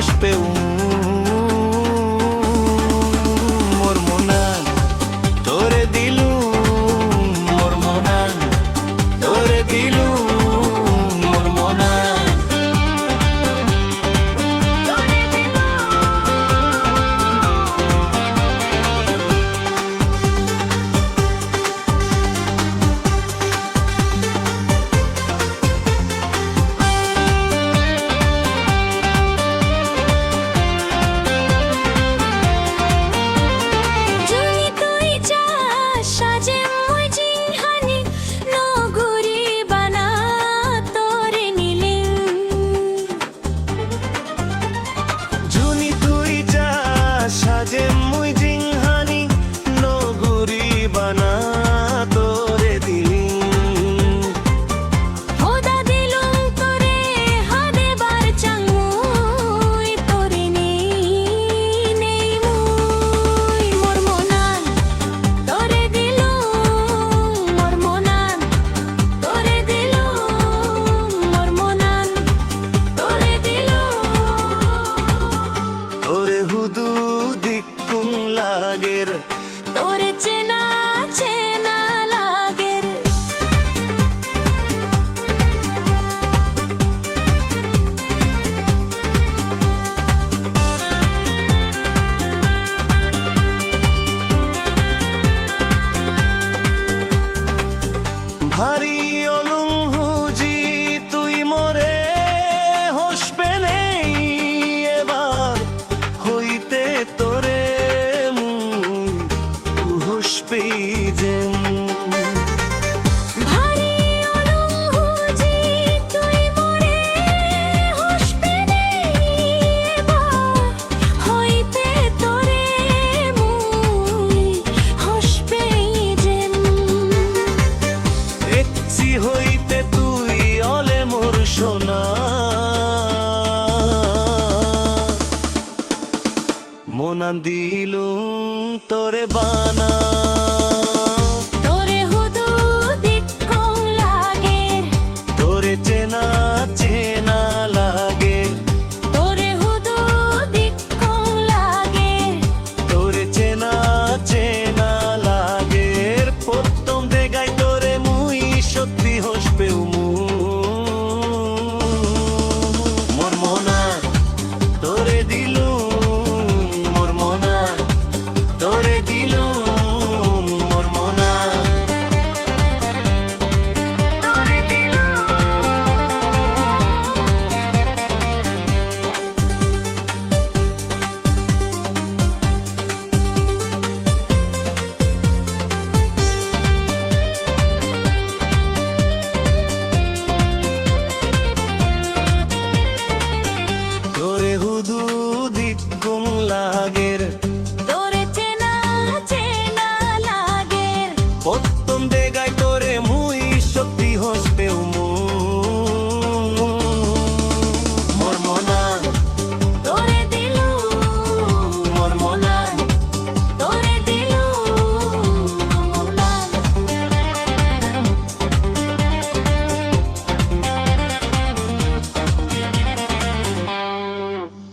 হসপেউ মোর মনান তোরে দিলু মোর মনান তোরে দিলু মোর মনান সাজে মুই জিংহানি নগরী বানা তোরে দিলি হোদা দিলুম তোরে হাদে বার চাঙ্গুই তোরে নেই মুই মোর মনান তোরে দিলুম মোর মনান তোরে দিলুম মোর মনান তোরে দিলুম তোরে হুদু দিকুম লাগের তোরে চেনা চেনা লাগের ভারী অলুহুজি তুই মোরে হসবে নেই এবার হইতে তোরে মুই হসবে যে ভারী অলুহুজি তুই মোরে হসবে নেই এবার হইতে তোরে মুই হসবে যেন দেখছি হইতে তুই অলে মোর সোনা মনান দিলুম তোরে বানা তোরে হুদু দিক্কুম লাগের তোরে চেনা চেনা লাগে তোরে হুদু দিক্কুম লাগের তোরে চেনা চেনা লাগে প্রথম দেখাই তোরে মুই সত্যি হসপেউ মোর মনা তোরে দিলু মোর মনা তোরে দিলু মোর মনা তোরে দিলু তোরে হুদু দিকুম লাগের তোরে চেনা চেনা লাগের প্রথম দেখাই